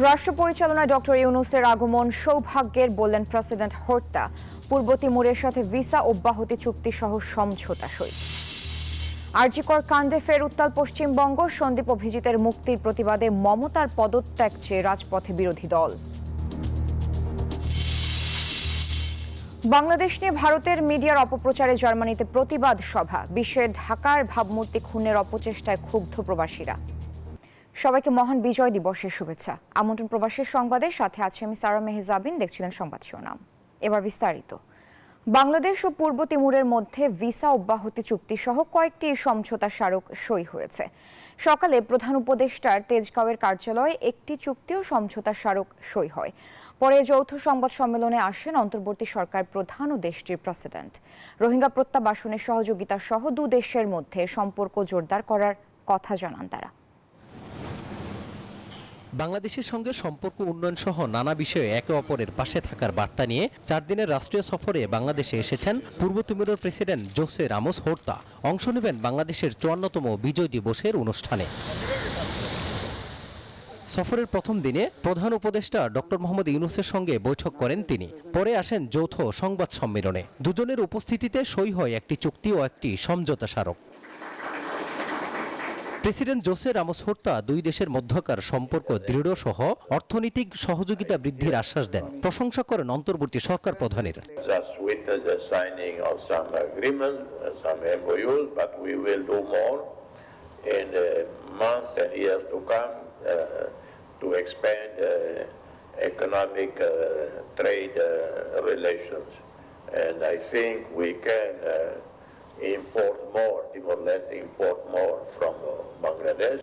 রাষ্ট্র পরিচালনায় ডক্টর ইউনূসের আগমন সৌভাগ্যের বললেন প্রেসিডেন্ট হোর্তা। পূর্ব তিমুরের সাথে ভিসা অব্যাহতি চুক্তি সহ সমঝোতা সই। আরজিকর কাণ্ডে ফের উত্তাল পশ্চিমবঙ্গ। সন্দীপ অভিজিতের মুক্তির প্রতিবাদে মমতার পদত্যাগ চেয়ে রাজপথে বিরোধী দল। বাংলাদেশ নিয়ে ভারতের মিডিয়ার অপপ্রচারে জার্মানিতে প্রতিবাদ সভা। বিশ্বে ঢাকার ভাবমূর্তি খুনের অপচেষ্টায় ক্ষুব্ধ প্রবাসীরা। সবাইকে মহান বিজয় দিবসের শুভেচ্ছা। আমন্ত্রণ প্রবাসের সংবাদে, সাথে আছি আমি সারা মেহজাবিন। দেখছিলেন সংবাদ শিরোনাম, এবার বিস্তারিত। বাংলাদেশ ও পূর্ব তিমুরের মধ্যে ভিসা অব্যাহতি চুক্তি সহ কয়েকটি সমঝোতা স্মারক সই হয়েছে। সকালে প্রধান উপদেষ্টার তেজগাঁওয়ের কার্যালয়ে একটি চুক্তি ও সমঝোতা স্মারক সই হয়। পরে যৌথ সংবাদ সম্মেলনে আসেন অন্তর্বর্তী সরকার প্রধান ও দেশটির প্রেসিডেন্ট। রোহিঙ্গা প্রত্যাবাসনের সহযোগিতা সহ দুই দেশের মধ্যে সম্পর্ক জোরদার করার কথা জানান তারা। বাংলাদেশের সঙ্গে সম্পর্ক উন্নয়ন সহ নানা বিষয়ে একে অপরের পাশে থাকার বার্তা নিয়ে 4 দিনের রাষ্ট্রীয় সফরে বাংলাদেশে এসেছেন পূর্ব তিমুরের প্রেসিডেন্ট জোসে রামোস হোর্তা। অংশ নেবেন বাংলাদেশের 54তম বিজয় দিবসের অনুষ্ঠানে। সফরের প্রথম দিনে প্রধান উপদেষ্টা ডক্টর মোহাম্মদ ইউনূসের সঙ্গে বৈঠক করেন তিনি। পরে আসেন যৌথ সংবাদ সম্মেলনে। দুজনের উপস্থিতিতে সই হয় একটি চুক্তি ও একটি সমঝোতা স্মারক। প্রেসিডেন্ট জোসে রামোস হোর্তা দুই দেশের মধ্যকার সম্পর্ক দৃঢ় সহ অর্থনৈতিক সহযোগিতা বৃদ্ধির আশ্বাস দেন। প্রশংসা করেন অন্তর্বর্তী সরকার প্রধানের। economic trade relations, and I think we can import more, Timor-Leste import more from Bangladesh.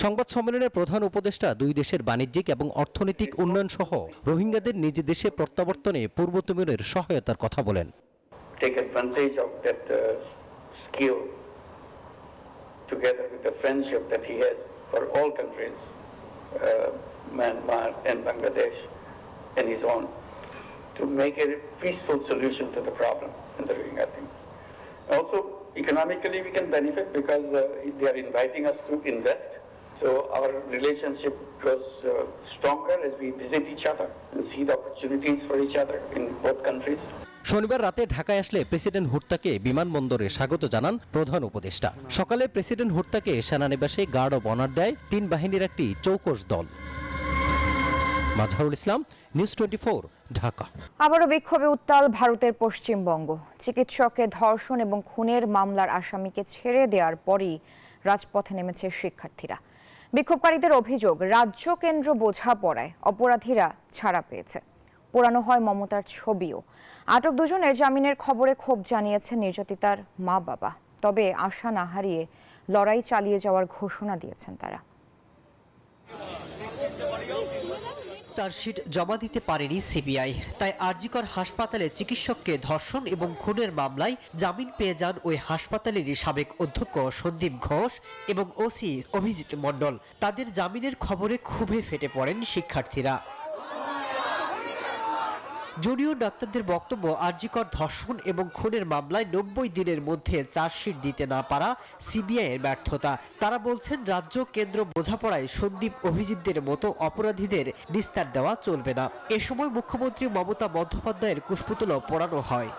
সংবাদ সম্মেলনে প্রধান উপদেষ্টা দুই দেশের বাণিজ্যিক এবং অর্থনৈতিক উন্নয়ন সহ রোহিঙ্গাদের নিজ দেশে প্রত্যাবর্তনে পূর্ব তিমুরের সহায়তার কথা বলেন। Take advantage of that skill together with the friendship that he has for all countries, Myanmar and Bangladesh and his own, to make a peaceful solution to the problem in the Rohingya things. Also, economically we can benefit because they are inviting us to invest. So our relationship grows stronger as we visit each other and see the opportunities for each other in both countries. শনিবার রাতে ঢাকায় আসলে president হোর্তাকে বিমানবন্দরে স্বাগত জানান প্রধান উপদেষ্টা। সকালে প্রেসিডেন্ট হোর্তাকে সেনানিবাসে গার্ড অব অনার দেয় 3 বাহিনীর একটি চৌকস দল। মাজহারুল ইসলাম, নিউজ 24, ঢাকা। আবারও বিক্ষোভে উত্তাল ভারতের পশ্চিমবঙ্গ। চিকিৎসককে ধর্ষণ এবং খুনের মামলার আসামিকে ছেড়ে দেওয়ার পরই রাজপথে নেমেছে শিক্ষার্থীরা। বিক্ষোভকারীদের অভিযোগ, রাজ্য কেন্দ্র বোঝাপড়ায় অপরাধীরা ছাড়া পেয়েছে। পোড়ানো হয় মমতার ছবিও। আটক দুজনের জামিনের খবরে ক্ষোভ জানিয়েছে নির্যাতিতার মা বাবা। তবে আশা না হারিয়ে লড়াই চালিয়ে যাওয়ার ঘোষণা দিয়েছেন তারা। চার্জশিট জমা দিতে পারেনি সিবিআই, তাই আরজিকর হাসপাতালে চিকিৎসককে ধর্ষণ এবং খুনের মামলায় জামিন পেয়ে যান ওই হাসপাতালেরই সাবেক অধ্যক্ষ সন্দীপ ঘোষ এবং ওসি অভিজিৎ মণ্ডল। তাদের জামিনের খবরে ক্ষোভে ফেটে পড়েন শিক্ষার্থীরা। জুনিয়র ডাক্তারদের বক্তব্য, আরজিকর ধর্ষণ এবং খুনের মামলায় 90 দিনের মধ্যে চার্জশিট দিতে না পারা সিবিআইয়ের ব্যর্থতা। তারা বলছেন, রাজ্য কেন্দ্র বোঝাপড়ায় সন্দীপ অভিজিৎদের মতো অপরাধীদের নিস্তার দেওয়া চলবে না। এ সময় মুখ্যমন্ত্রী মমতা বন্দ্যোপাধ্যায়ের কুশপুতলও পোড়ানো হয়।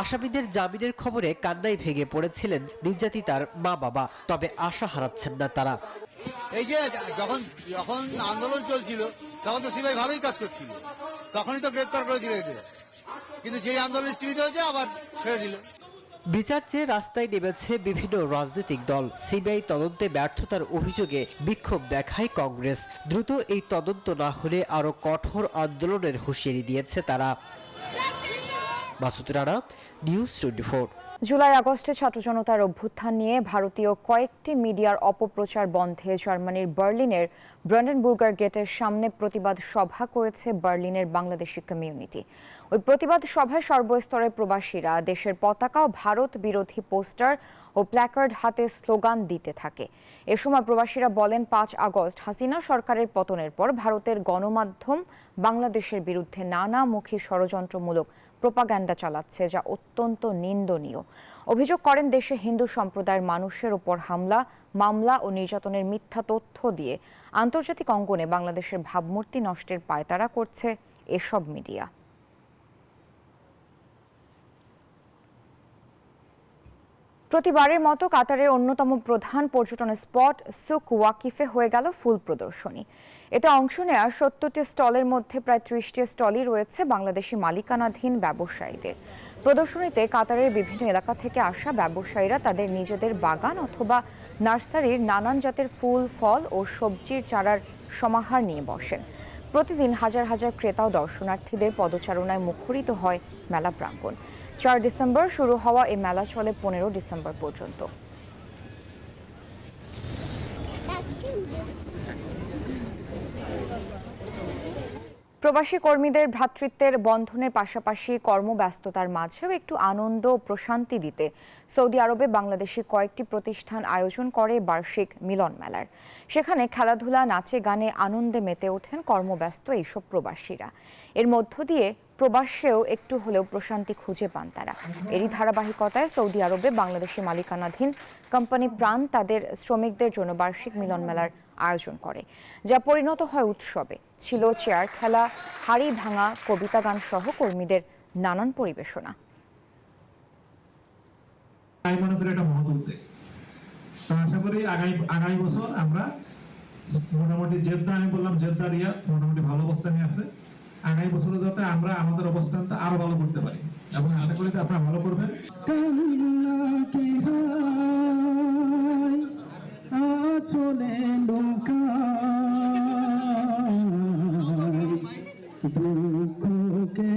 আসামিদের জামিনের খবরে কান্নায় ভেঙে পড়েছিলেন নির্যাতিতার মা বাবা। তবে আশা হারাচ্ছেন না তারা। এই যে যখন আন্দোলন চলছিল তখন তো সিবিআই ভালোই কাজ করছিল, তখনই তো গ্রেপ্তার করে দিল, কিন্তু যে আন্দোলন স্থির হয়েছে আবার ছেড়ে দিল। বিচার চেয়ে রাস্তায় নেমেছে বিভিন্ন রাজনৈতিক দল। সিবিআই তদন্তে ব্যর্থতার অভিযোগে বিক্ষোভ দেখায় কংগ্রেস। দ্রুত এই তদন্ত না হলে আরো কঠোর আন্দোলনের হুঁশিয়ারি দিয়েছে তারা। মাসুদ রানা, নিউজ 24। জুলাই আগস্টে ছাত্র জনতার অভ্যুত্থান নিয়ে ভারতীয় কয়েকটি মিডিয়ার অপপ্রচার বন্ধে জার্মানির বার্লিনের ব্রান্ডেনবুর্গার গেটের সামনে প্রতিবাদ সভা করেছে বার্লিনের বাংলাদেশি কমিউনিটি। ওই প্রতিবাদ সভায় সর্বস্তরের প্রবাসীরা দেশের পতাকা ও ভারত বিরোধী পোস্টার ও প্ল্যাকার্ড হাতে স্লোগান দিতে থাকে। এ সময় প্রবাসীরা বলেন, 5 আগস্ট হাসিনা সরকারের পতনের পর ভারতের গণমাধ্যম বাংলাদেশের বিরুদ্ধে নানামুখী ষড়যন্ত্রমূলক প্রোপাগান্ডা চালাচ্ছে, যা অত্যন্ত নিন্দনীয়। অভিযোগ করেন, দেশে হিন্দু সম্প্রদায়ের মানুষের ওপর হামলা, মামলা ও নির্যাতনের মিথ্যা তথ্য দিয়ে আন্তর্জাতিক অঙ্গনে বাংলাদেশের ভাবমূর্তি নষ্টের পায়তারা করছে এসব মিডিয়া। প্রতিবারের মতো কাতারের অন্যতম প্রধান পর্যটন স্পট সুক ওয়াকিফে হয়ে গেল ফুল প্রদর্শনী। এতে অংশ নেওয়া 70টি স্টলের মধ্যে প্রায় 30টি স্টলই রয়েছে বাংলাদেশি মালিকানাধীন ব্যবসায়ীদের। প্রদর্শনীতে কাতারের বিভিন্ন এলাকা থেকে আসা ব্যবসায়ীরা তাদের নিজেদের বাগান অথবা নার্সারির নানান জাতের ফুল, ফল ও সবজির চারার সমাহার নিয়ে বসেন। প্রতিদিন হাজার হাজার ক্রেতা ও দর্শনার্থীদের পদচারণায় মুখরিত হয় মেলা প্রাঙ্গণ। 4 ডিসেম্বর শুরু হওয়া এই মেলা চলে 15 ডিসেম্বর পর্যন্ত। প্রবাসী কর্মীদের ভ্রাতৃত্বের বন্ধনের পাশাপাশি কর্মব্যস্ততার মাঝেও একটু আনন্দ ও প্রশান্তি দিতে সৌদি আরবে বাংলাদেশি কয়েকটি প্রতিষ্ঠান আয়োজন করে বার্ষিক মিলন মেলার। সেখানে খেলাধুলা, নাচে গানে আনন্দে মেতে ওঠেন কর্মব্যস্ত এইসব প্রবাসীরা। এর মধ্য দিয়ে প্রবাসেও একটু হলেও প্রশান্তি খুঁজে পান তারা। এরই ধারাবাহিকতায় সৌদি আরবে বাংলাদেশি মালিকানাধীন কোম্পানি প্রাণ তাদের শ্রমিকদের জন্য বার্ষিক মিলন মেলার আয়োজন করে, যা পরিণত হয় উৎসবে। ছিল চেয়ার খেলা, হাড়ি ভাঙা, কবিতা গান সহ কর্মীদের নানান পরিবেশনা। আশা করি আগামী বছর আমরা মোটামুটি জেদ্দা, আমি বললাম জেদ্দা, রিয়াদ মোটামুটি ভালো অবস্থানে আছে। আগামী বছরে যাতে আমরা আমাদের অবস্থানটা আরো ভালো করতে পারি এবং আশা করি আপনারা ভালো করবেন। চলে দুঃখকে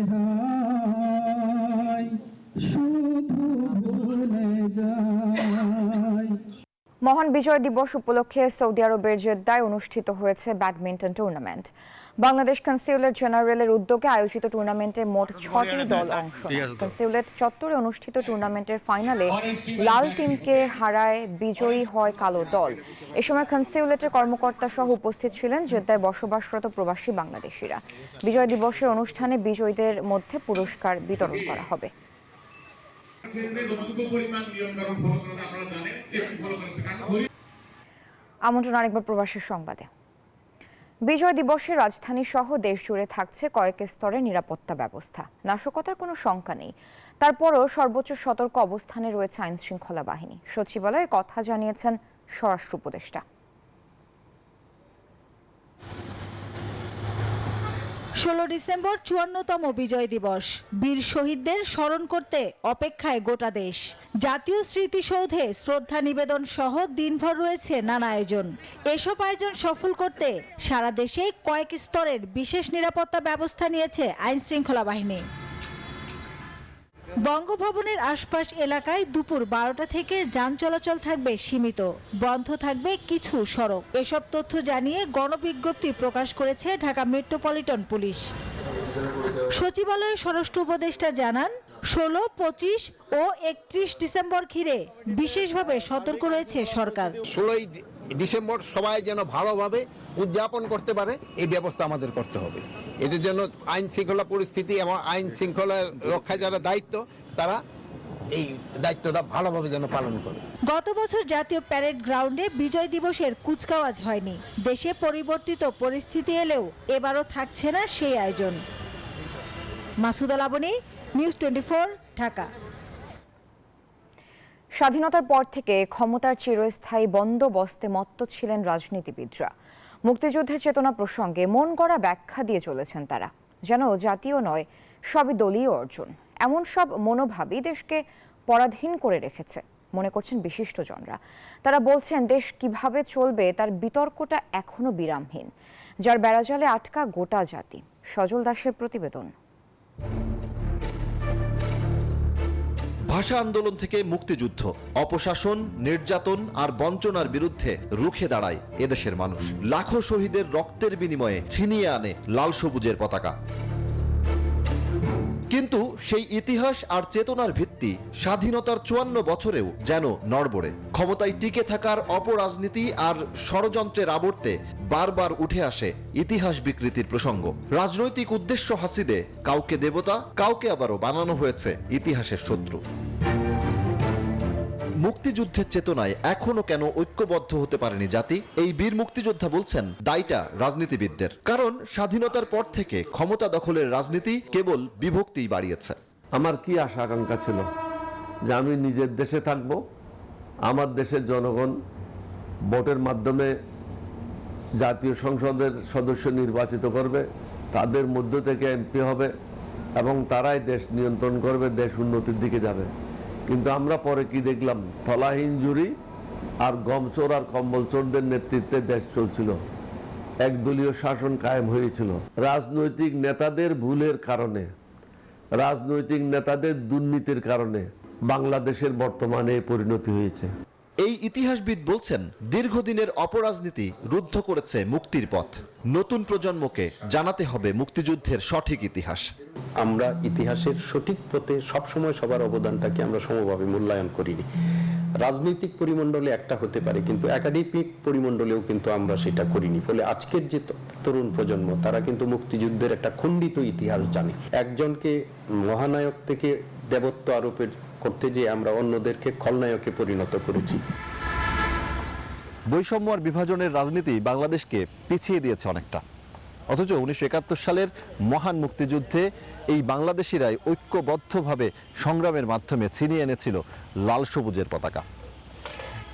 শুধু ভুলে যায়। মহান বিজয় দিবস উপলক্ষে সৌদি আরবের জেদ্দায় অনুষ্ঠিত হয়েছে ব্যাডমিন্টন টুর্নামেন্ট। বাংলাদেশ কনসুলেট জেনারেলের উদ্যোগে আয়োজিত টুর্নামেন্টে মোট 6টি দল অংশ নেয়। কনসুলেট চত্বরে অনুষ্ঠিত টুর্নামেন্টের ফাইনালে লাল টিমকে হারায় বিজয়ী হয় কালো দল। এ সময় কনসুলেটের কর্মকর্তা সহ উপস্থিত ছিলেন জেদ্দায় বসবাসরত প্রবাসী বাংলাদেশিরা। বিজয় দিবসের অনুষ্ঠানে বিজয়ীদের মধ্যে পুরস্কার বিতরণ করা হবে। আমন্ত্রণ আরেকবার প্রবাসের সংবাদে। বিজয় দিবসে রাজধানী সহ দেশ জুড়ে থাকছে কয়েক স্তরের নিরাপত্তা ব্যবস্থা। নাশকতার কোনো শঙ্কা নেই, তারপরও সর্বোচ্চ সতর্ক অবস্থানে রয়েছে আইন শৃঙ্খলা বাহিনী। সচিবালয়ে কথা জানিয়েছেন স্বরাষ্ট্র উপদেষ্টা। 16 ডিসেম্বর 54তম বিজয় দিবস। বীর শহীদদের স্মরণ করতে অপেক্ষায় গোটা দেশ। জাতীয় স্মৃতিসৌধে শ্রদ্ধা নিবেদন সহ দিনভর রয়েছে নানা আয়োজন। এসব আয়োজন সফল করতে সারা দেশে কয়েক স্তরের বিশেষ নিরাপত্তা ব্যবস্থা নিয়েছে আইন শৃঙ্খলা বাহিনী। বঙ্গভবনের আশপাশ এলাকায় দুপুর 12টা থেকে যান চলাচল থাকবে সীমিত, বন্ধ থাকবে কিছু সড়ক। এসব তথ্য জানিয়ে গণবিজ্ঞপ্তি প্রকাশ করেছে ঢাকা মেট্রোপলিটন পুলিশ। সচিবালয়ে স্বরাষ্ট্র উপদেষ্টা জানান, 16, 25 ও 31 ডিসেম্বর ঘিরে বিশেষভাবে সতর্ক রয়েছে সরকার। 16 ডিসেম্বর সবাই যেন ভালোভাবে উদযাপন করতে পারে এই ব্যবস্থা আমাদের করতে হবে। এদের জন্য আইন শৃঙ্খলা পরিস্থিতি এবং আইন শৃঙ্খলা রক্ষায় যারা দায়িত্ব, তারা এই দায়িত্বটা ভালোভাবে যেন পালন করে। গত বছর জাতীয় প্যারেড গ্রাউন্ডে বিজয় দিবসের কুচকাওয়াজ হয়নি। দেশে পরিবর্তিত পরিস্থিতি এলেও এবারও থাকছে না সেই আয়োজন। মাসুদা লাবনী, নিউজ 24, ঢাকা। স্বাধীনতার পর থেকে ক্ষমতার চিরস্থায়ী বন্দোবস্তে মত্ত ছিলেন রাজনীতিবিদরা। মুক্তিযুদ্ধের চেতনা প্রসঙ্গে মন গড়া ব্যাখ্যা দিয়ে চলেছেন তারা, যেন জাতীয় নয়, সবই দলীয় অর্জন। এমন সব মনোভাবই দেশকে পরাধীন করে রেখেছে, মনে করছেন বিশিষ্টজনরা। তারা বলছেন, দেশ কিভাবে চলবে তার বিতর্কটা এখনো বিরামহীন, যার বেড়াজালে আটকা গোটা জাতি। সজল দাসের প্রতিবেদন। ভাষা আন্দোলন থেকে মুক্তিযুদ্ধ, অপশাসন, নির্যাতন আর বঞ্চনার বিরুদ্ধে রুখে দাঁড়ায় এদেশের মানুষ। লাখো শহীদের রক্তের বিনিময়ে ছিনিয়ে আনে লাল সবুজের পতাকা। কিন্তু সেই ইতিহাস আর চেতনার ভিত্তি স্বাধীনতার ৫৪ বছরেও যেন নড়বড়ে। ক্ষমতায় টিকে থাকার অপরাজনীতি আর ষড়যন্ত্রের আবর্তে বারবার উঠে আসে ইতিহাস বিকৃতির প্রসঙ্গ। রাজনৈতিক উদ্দেশ্য হাসিলে কাউকে দেবতা, কাউকে আবারও বানানো হয়েছে ইতিহাসের শত্রু। মুক্তিযুদ্ধের চেতনায় এখনো কেন ঐক্যবদ্ধ হতে পারেনি জাতি? এই বীর মুক্তিযোদ্ধা বলছেন দায়টা রাজনীতিবিদদের। কারণ স্বাধীনতার পর থেকে ক্ষমতা দখলের রাজনীতি কেবল বিভক্তিই বাড়িয়েছে। আমার কি আশা আকাঙ্ক্ষা ছিল যে আমি নিজের দেশে থাকব, আমার দেশের জনগণ ভোটের মাধ্যমে জাতীয় সংসদের সদস্য নির্বাচিত করবে, তাদের মধ্য থেকে এমপি হবে এবং তারাই দেশ নিয়ন্ত্রণ করবে, দেশ উন্নতির দিকে যাবে। কিন্তু আমরা পরে কি দেখলাম? তলাহীন জুরি আর গমচোর আর কম্বলচোরদের নেতৃত্বে দেশ চলছিল, একদলীয় শাসন কায়েম হয়েছিল। রাজনৈতিক নেতাদের ভুলের কারণে, রাজনৈতিক নেতাদের দুর্নীতির কারণে বাংলাদেশের বর্তমানে পরিণতি হয়েছে। এই ইতিহাসবিদ বলছেন দীর্ঘদিনের অপরাজনীতি রুদ্ধ করেছে মুক্তির পথ। নতুন প্রজন্মকে জানাতে হবে মুক্তিযুদ্ধের সঠিক ইতিহাস। আমরা ইতিহাসের সঠিক পথে সবসময় সবার অবদানটাকে আমরা সমভাবে মূল্যায়ন করিনি। রাজনৈতিক পরিমণ্ডলে একটা হতে পারে, কিন্তু একাডেমিক পরিমণ্ডলেও কিন্তু আমরা সেটা করিনি। ফলে আজকের যে তরুণ প্রজন্ম, তারা কিন্তু মুক্তিযুদ্ধের একটা খণ্ডিত ইতিহাস জানে। একজনকে মহানায়ক থেকে দেবত্ব আরোপের করতে যে আমরা অন্যদেরকে খলনায়কে পরিণত করেছি। বৈষম্য আর বিভাজনের রাজনীতি বাংলাদেশকে পিছিয়ে দিয়েছে অনেকটা। অথচ ১৯৭১ সালের মহান মুক্তিযুদ্ধে এই বাংলাদেশিরাই ঐক্যবদ্ধভাবে সংগ্রামের মাধ্যমে ছিনিয়ে এনেছিল লাল সবুজের পতাকা।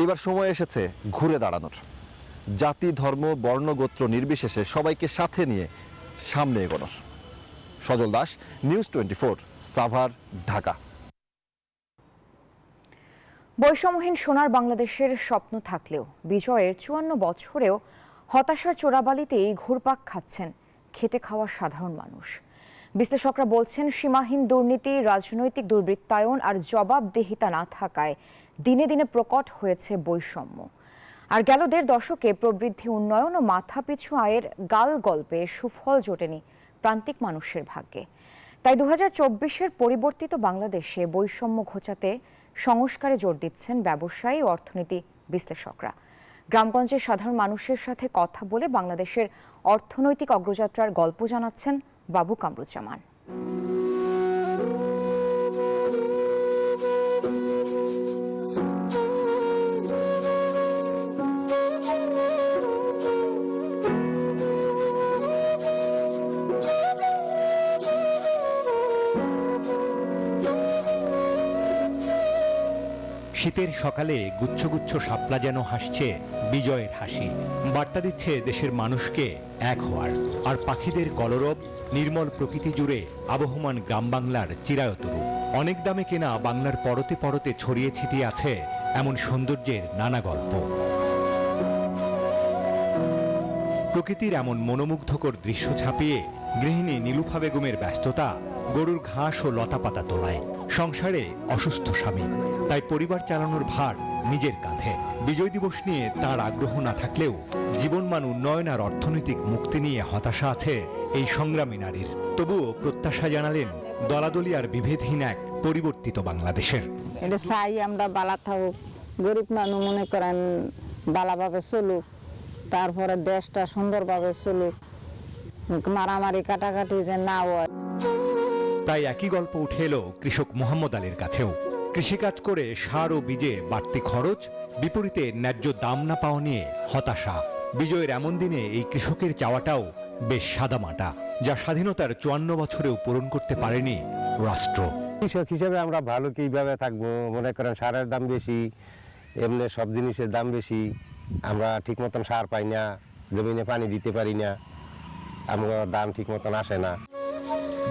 এবার সময় এসেছে ঘুরে দাঁড়ানোর। জাতি, ধর্ম, বর্ণ, গোত্র নির্বিশেষে সবাইকে সাথে নিয়ে সামনে এগোনোর। সজল দাস, নিউজ 24, সাভার, ঢাকা। বৈষম্যহীন সোনার বাংলাদেশের স্বপ্ন থাকলেও বিজয়ের ৫৪ বছরেও হতাশার চোরাবালিতেই ঘুরপাক খাচ্ছেন খেটে খাওয়া সাধারণ মানুষ। বিশ্লেষকরা বলছেন, সীমাহীন দুর্নীতি, রাজনৈতিক দুর্বৃত্তায়ন আর জবাবদিহিতা না থাকায় দিনে দিনে প্রকট হয়েছে বৈষম্য। আর গেল ১.৫ দশকে প্রবৃদ্ধি, উন্নয়ন ও মাথাপিছু আয়ের গাল গল্পে সুফল জোটেনি প্রান্তিক মানুষের ভাগ্যে। তাই ২০২৪-এর পরিবর্তিত বাংলাদেশে বৈষম্য ঘোচাতে সংস্কারে জোর দিচ্ছেন ব্যবসায়ী ও অর্থনীতি বিশ্লেষকরা। গ্রামগঞ্জের সাধারণ মানুষের সাথে কথা বলে বাংলাদেশের অর্থনৈতিক অগ্রযাত্রার গল্প জানাচ্ছেন বাবু কামরুজ্জামান। শীতের সকালে গুচ্ছ গুচ্ছ শাপলা যেন হাসছে বিজয়ের হাসি, বার্তা দিচ্ছে দেশের মানুষকে এক হওয়ার। আর পাখিদের কলরব, নির্মল প্রকৃতি জুড়ে আবহমান গ্রাম বাংলার চিরায়ত রূপ। অনেক দামে কেনা বাংলার পরতে পরতে ছড়িয়ে ছিটিয়ে আছে এমন সৌন্দর্যের নানা গল্প। প্রকৃতির এমন মনোমুগ্ধকর দৃশ্য ছাপিয়ে গৃহিণী নীলুফা বেগমের ব্যস্ততা, গরুর ঘাস ও লতাপাতা তোলায়। সংসারে অসুস্থ স্বামী, তাই পরিবার চালানোর ভার নিজের কাঁধে। বিজয় দিবস নিয়ে তার আগ্রহ না থাকলেও জীবনমান উন্নয়ন আর অর্থনৈতিক মুক্তি নিয়ে হতাশা আছে এই সংগ্রামী নারীর। তবুও প্রত্যাশা জানালেন দলাদলি আর বিভেদহীন এক পরিবর্তিত বাংলাদেশের। এটা চাই আমরা বালা থাকুক, গরিব মানুষ মনে করেন বালাভাবে চলুক, তারপরে দেশটা সুন্দরভাবে চলুক, মারামারি কাটাকাটি যে না হয়। তাই একই গল্প উঠে এলো কৃষক মোহাম্মদ আলীর কাছেও। কৃষিকাজ করে সার ও বীজে বাড়তি খরচ, বিপরীতে ন্যায্য দাম না পাওয়া নিয়ে হতাশা। বিজয়ের এমন দিনে এই কৃষকের চাওয়াটাও বেশ সাদামাটা, যা স্বাধীনতার ৫৪ বছরেও পূরণ করতে পারেনি রাষ্ট্র। কৃষক হিসেবে আমরা ভালো কিভাবে থাকবো? মনে করেন সারের দাম বেশি, এমনি সব জিনিসের দাম বেশি, আমরা ঠিক মতন সার পাই না, জমিনে পানি দিতে পারি না, আমরা দাম ঠিক মতন আসে না।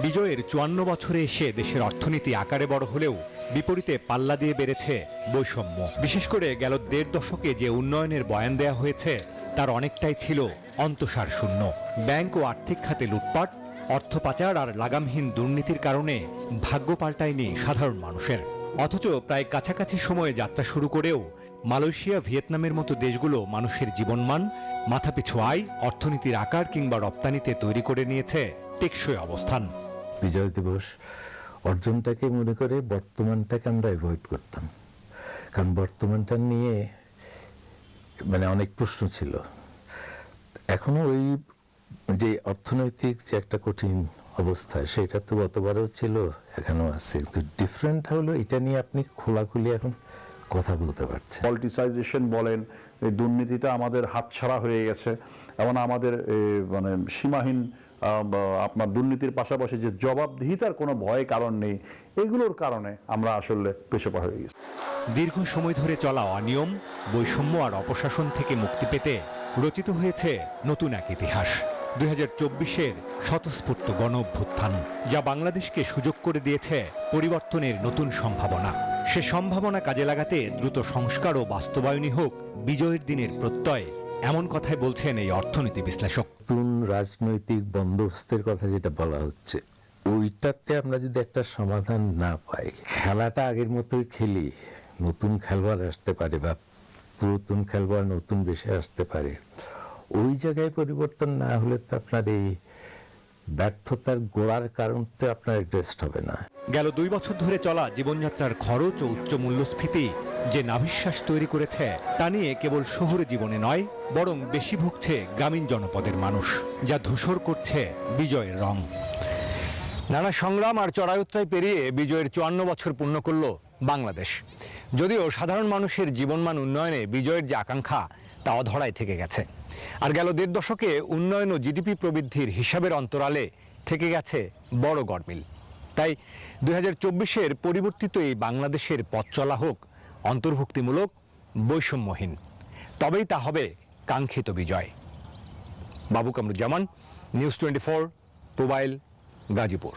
বিজয়ের ৫৪ বছরে এসে দেশের অর্থনীতি আকারে বড় হলেও বিপরীতে পাল্লা দিয়ে বেড়েছে বৈষম্য। বিশেষ করে গেল ১.৫ দশকে যে উন্নয়নের বয়ান দেয়া হয়েছে তার অনেকটাই ছিল অন্তঃসার শূন্য। ব্যাংক ও আর্থিক খাতে লুটপাট, অর্থ পাচার আর লাগামহীন দুর্নীতির কারণে ভাগ্য পাল্টায়নি সাধারণ মানুষের। অথচ প্রায় কাছাকাছি সময়ে যাত্রা শুরু করেও মালয়েশিয়া, ভিয়েতনামের মতো দেশগুলো মানুষের জীবনমান, মাথাপিছু আয়, অর্থনীতির আকার কিংবা রপ্তানিতে তৈরি করে নিয়েছে টেকসই অবস্থান। বিজয় দিবস অর্জনটাকে মনে করে বর্তমানটাকে আমরা অ্যাভয়েড করতাম, কারণ বর্তমানটা নিয়ে মানে অনেক প্রশ্ন ছিল। এখনো ওই যে অর্থনৈতিক যে একটা কঠিন অবস্থা, সেটা তো গতবারও ছিল, এখনো আছে, কিন্তু ডিফারেন্ট হলো এটা নিয়ে আপনি খোলাখুলি এখন কথা বলতে পারছেন। পলিটিসাইজেশন বলেন, এই দুর্নীতিটা আমাদের হাতছাড়া হয়ে গেছে, এবং আমাদের মানে সীমাহীন আপনার দুর্নীতির পাশাপাশি যে জবাবদিহিতার কোনো ভয় কারণ নেই, এগুলোর কারণে আমরা আসলে পেছপা হয়ে গেছি। দীর্ঘ সময় ধরে চলা অনিয়ম, বৈষম্য আর অপশাসন থেকে মুক্তি পেতে রচিত হয়েছে নতুন এক ইতিহাস। 2024-এর স্বতঃস্ফূর্ত গণ অভ্যুত্থান, যা বাংলাদেশকে সুযোগ করে দিয়েছে পরিবর্তনের নতুন সম্ভাবনা। সে সম্ভাবনা কাজে লাগাতে দ্রুত সংস্কার ও বাস্তবায়নই হোক বিজয়ের দিনের প্রত্যয়, এমন কথাই বলছেন এই অর্থনীতি বিশ্লেষক। নতুন রাজনৈতিক বন্দোবস্তের কথা যেটা বলা হচ্ছে, ওইটাতে আমরা যদি একটা সমাধান না পাই, খেলাটা আগের মতোই খেলি, নতুন খেলোয়াড় আসতে পারে বা পুরাতন খেলোয়াড় নতুন বেশি আসতে পারে, ওই জায়গায় পরিবর্তন না হলে তো আপনার এই ব্যর্থতার গোড়ার কারণ তো আপনার অ্যাড্রেসড হবে না। গেল 2 বছর ধরে চলা জীবনযাত্রার খরচ ও উচ্চ মূল্যস্ফীতি যে নাভিশ্বাস তৈরি করেছে, তা নিয়ে কেবল শহুরে জীবনে নয়, বরং বেশি ভুগছে গ্রামীণ জনপদের মানুষ, যা ধূসর করছে বিজয়ের রং। নানা সংগ্রাম আর চড়াই পেরিয়ে বিজয়ের 54 বছর পূর্ণ করল বাংলাদেশ। যদিও সাধারণ মানুষের জীবনমান উন্নয়নে বিজয়ের যে আকাঙ্ক্ষা, তা অধরায় থেকে গেছে। আর গেল 1.5 দশকে উন্নয়ন ও জিডিপি প্রবৃদ্ধির হিসাবের অন্তরালে থেকে গেছে বড় গরমিল। তাই 2024-এর পরিবর্তিত এই বাংলাদেশের পথ চলা হোক অন্তর্ভুক্তিমূলক, বৈষম্যহীন, তবেই তা হবে কাঙ্ক্ষিত বিজয়। বাবু কামরুজ্জামান, নিউজ 24, মোবাইল, গাজীপুর।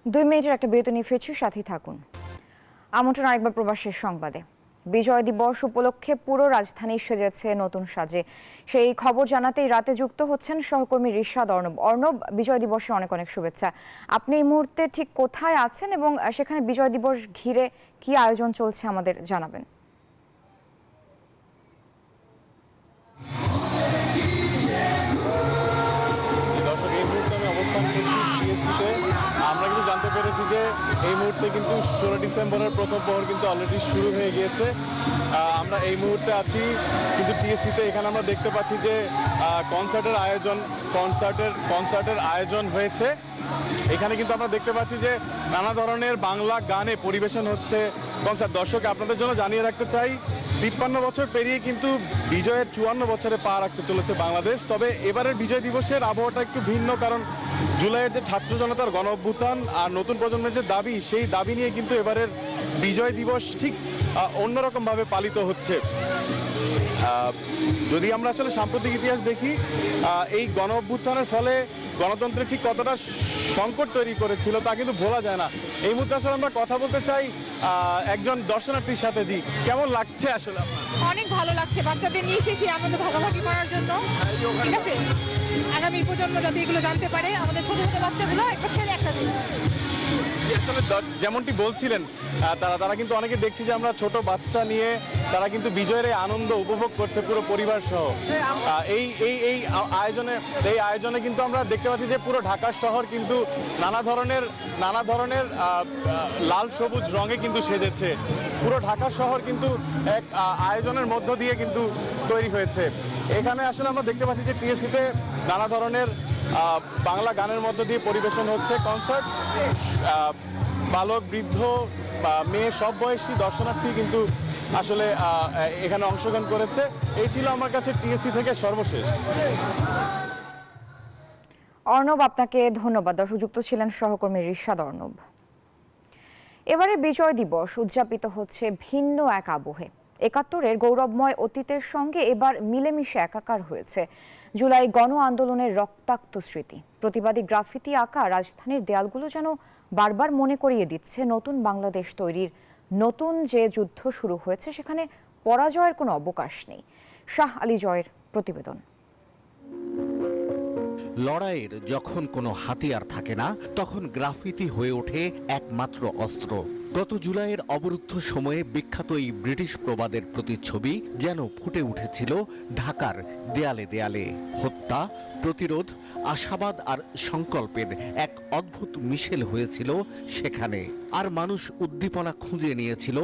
2 মিনিটের একটা বিরতি নিয়ে ফিরছি, সাথেই থাকুন। আমন্ত্রণ আরেকবার প্রবাসের সংবাদে। বিজয় দিবস উপলক্ষে পুরো রাজধানী সেজেছে নতুন সাজে। সেই খবর জানাতেই রাতে যুক্ত হচ্ছেন সহকর্মী রিশাদ অর্ণব। অর্ণব, বিজয় দিবসে অনেক অনেক শুভেচ্ছা। আপনি এই মুহূর্তে ঠিক কোথায় আছেন এবং সেখানে বিজয় দিবস ঘিরে কি আয়োজন চলছে আমাদের জানাবেন? দর্শক, এই মুহূর্তে আমি অবস্থান করছি টিএসসিতে। আমরা কিন্তু জানতে পেরেছি যে এই মুহূর্তে কিন্তু 16 ডিসেম্বরের প্রথম প্রহর কিন্তু অলরেডি শুরু হয়ে গিয়েছে। আমরা এই মুহূর্তে আছি কিন্তু টিএসসিতে। এখানে আমরা দেখতে পাচ্ছি যে কনসার্টের আয়োজন হয়েছে। এখানে কিন্তু আমরা দেখতে পাচ্ছি যে নানা ধরনের বাংলা গানে পরিবেশন হচ্ছে কনসার্ট। দর্শক, আপনাদের জন্য জানিয়ে রাখতে চাই, 53 বছর পেরিয়ে কিন্তু বিজয়ের 54 বছরে পা রাখতে চলেছে বাংলাদেশ। তবে এবারের বিজয় দিবসের আবহাওয়াটা একটু ভিন্ন, কারণ জুলাইয়ের যে ছাত্র জনতার গণ অভ্যুত্থান আর নতুন প্রজন্মের যে দাবি, সেই দাবি নিয়ে কিন্তু এবারের বিজয় দিবস ঠিক অন্যরকমভাবে পালিত হচ্ছে। যদি আমরা আসলে সাম্প্রতিক ইতিহাস দেখি, এই গণ অভ্যুত্থানের ফলে গণতন্ত্রের ঠিক কতটা সংকট তৈরি করেছিল তা কিন্তু ভোলা যায় না। এই মুহূর্তে আসলে আমরা কথা বলতে চাই একজন দর্শনার্থীর সাথে। জি, কেমন লাগছে আসলে? অনেক ভালো লাগছে, বাচ্চাদের নিয়ে এসেছি আনন্দ ভাগাভাগি করার জন্য। ঠিক আছে, আগামী প্রজন্ম যাতে এগুলো জানতে পারে, আমাদের ছোট ছোট বাচ্চাগুলো, একটা ছেলে একটা মেয়ে। আসলে যেমনটি বলছিলেন, তারা কিন্তু অনেকে দেখছি যে আমরা ছোট বাচ্চা নিয়ে তারা কিন্তু বিজয়ের এই আনন্দ উপভোগ করছে পুরো পরিবার সহ। এই আয়োজনে কিন্তু আমরা দেখতে পাচ্ছি যে পুরো ঢাকা শহর কিন্তু নানা ধরনের লাল সবুজ রঙে কিন্তু সেজেছে। পুরো ঢাকা শহর কিন্তু এক আয়োজনের মধ্য দিয়ে কিন্তু তৈরি হয়েছে। এখানে আসলে আমরা দেখতে পাচ্ছি যে টিএসসিতে নানা ধরনের বাংলা গানের মধ্য দিয়ে পরিবেশন হচ্ছে কনসার্ট। বালক, বৃদ্ধ, মেয়ে, সব বয়সী দর্শনার্থী কিন্তু আসলে এখানে অংশগ্রহণ করেছে। এই ছিল আমার কাছে টিএসসি থেকে সর্বশেষ। অর্ণব, আপনাকে ধন্যবাদ। দর্শক, যুক্ত ছিলেন সহকর্মী রিশাদ অর্ণব। এবারে বিজয় দিবস উদযাপিত হচ্ছে ভিন্ন এক আবহে। ৭১-এর গৌরবময় অতীতের সঙ্গে এবার মিলেমিশে একাকার হয়েছে জুলাই গণ আন্দোলনের রক্তাক্ত স্মৃতি। প্রতিবাদী গ্রাফিতি আঁকা রাজধানীর দেয়ালগুলো যেন বারবার মনে করিয়ে দিচ্ছে নতুন বাংলাদেশ তৈরির নতুন যে যুদ্ধ শুরু হয়েছে, সেখানে পরাজয়ের কোনো অবকাশ নেই। শাহ আলী জয়ের প্রতিবেদন। লড়াইয়ের যখন কোনো হাতিয়ার থাকে না, তখন গ্রাফিতি হয়ে ওঠে একমাত্র অস্ত্র। গত জুলাইয়ের অবরুদ্ধ সময়ে বিখ্যাত এই ব্রিটিশ প্রবাদের প্রতিচ্ছবি যেন ফুটে উঠেছিল ঢাকার দেয়ালে দেয়ালে। হত্যা, প্রতিরোধ, আশাবাদ আর সংকল্পের এক অদ্ভুত মিশেল হয়েছিল সেখানে। আর মানুষ উদ্দীপনা খুঁজে নিয়েছিল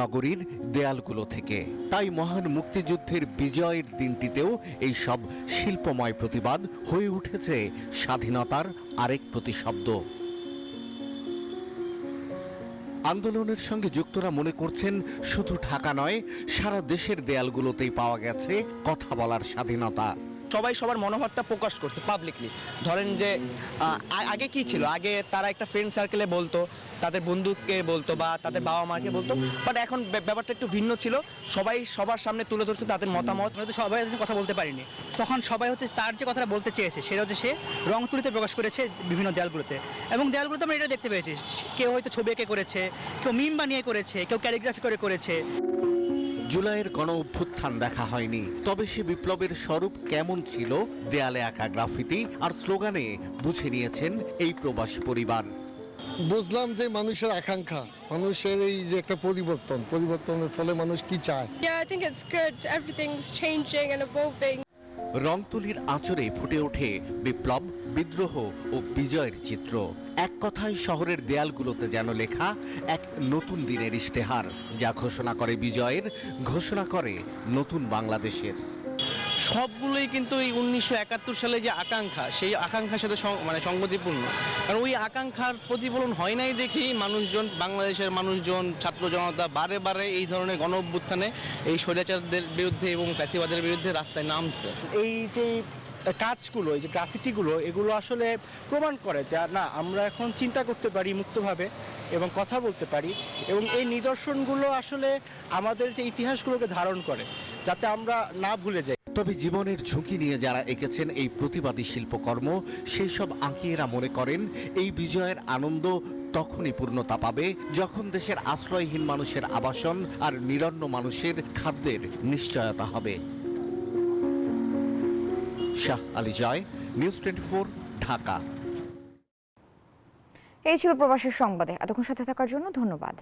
নগরীর দেয়ালগুলো থেকে। তাই মহান মুক্তিযুদ্ধের বিজয়ের দিনটিতেও এই সব শিল্পময় প্রতিবাদ হয়ে উঠেছে স্বাধীনতার আরেক প্রতিশব্দ। আন্দোলনের সঙ্গে যুক্তরা মনে করছেন শুধু ঢাকা নয়, সারা দেশের দেয়ালগুলোতেই পাওয়া গেছে কথা বলার স্বাধীনতা। সবাই সবার মনোভাবটা প্রকাশ করছে পাবলিকলি। ধরেন যে আগে কি ছিল, আগে তারা একটা ফ্রেন্ড সার্কেলে বলতো, তাদের বন্ধুকে বলতো বা তাদের বাবা মাকে বলতো, বাট এখন ব্যাপারটা একটু ভিন্ন ছিল। সবাই সবার সামনে তুলে ধরছে তাদের মতামত। সবাই কথা বলতে পারিনি, তখন সবাই হচ্ছে তার যে কথাটা বলতে চেয়েছে সেটা হচ্ছে সে রং তুলিতে প্রকাশ করেছে বিভিন্ন দেয়ালগুলোতে। এবং দেয়ালগুলোতে আমরা এটা দেখতে পেয়েছি, কেউ হয়তো ছবি এঁকে করেছে, কেউ মিম বানিয়ে করেছে, কেউ ক্যালিগ্রাফি করে করেছে। জুলাইয়ের গণ অভ্যুত্থান দেখা হয়নি, তবে সে বিপ্লবের স্বরূপ কেমন ছিল দেয়ালে আঁকা গ্রাফিতি আর স্লোগানে বুঝে নিয়েছেন এই প্রবাসী পরিবার। বুঝলাম যে মানুষের আকাঙ্ক্ষা, মানুষের এই যে একটা পরিবর্তনের ফলে মানুষ কি চায়। Yeah, I think it's good. Everything's changing and evolving. রংতুলির আঁচড়ে ফুটে ওঠে বিপ্লব, বিদ্রোহ ও বিজয়ের চিত্র। এক কথায় শহরের দেয়ালগুলোতে যেন লেখা এক নতুন দিনের ইশতেহার, যা ঘোষণা করে বিজয়ের, ঘোষণা করে নতুন বাংলাদেশের। সবগুলোই কিন্তু এই 1971 সালে যে আকাঙ্ক্ষা, সেই আকাঙ্ক্ষার সাথে সংগতিপূর্ণ। কারণ ওই আকাঙ্ক্ষার প্রতিফলন হয় নাই দেখেই মানুষজন, বাংলাদেশের মানুষজন, ছাত্র জনতা বারে বারে এই ধরনের গণ অভ্যুত্থানে এই স্বৈরাচারদের বিরুদ্ধে এবং ফ্যাসিবাদের বিরুদ্ধে রাস্তায় নামছে। এই যে কাজগুলো, এই যে গ্রাফিতিগুলো, এগুলো আসলে প্রমাণ করে যে না, আমরা এখন চিন্তা করতে পারি মুক্তভাবে এবং কথা বলতে পারি, এবং এই নিদর্শনগুলো আসলে আমাদের যে ইতিহাসগুলোকে ধারণ করে, যাতে আমরা না ভুলে যাই। তবে জীবনের ঝুঁকি নিয়ে যারা এঁকেছেন এই প্রতিবাদী শিল্পকর্ম, সেই সব আঁকিয়েরা মনে করেন এই বিজয়ের আনন্দ তখনই পূর্ণতা পাবে যখন দেশের আশ্রয়হীন মানুষের আবাসন আর নিরন্ন মানুষের খাদ্যের নিশ্চয়তা হবে। শাহ আলী জয়, নিউজ 24, ঢাকা। এই ছিল প্রবাসের সংবাদে। এতক্ষণ সাথে থাকার জন্য ধন্যবাদ।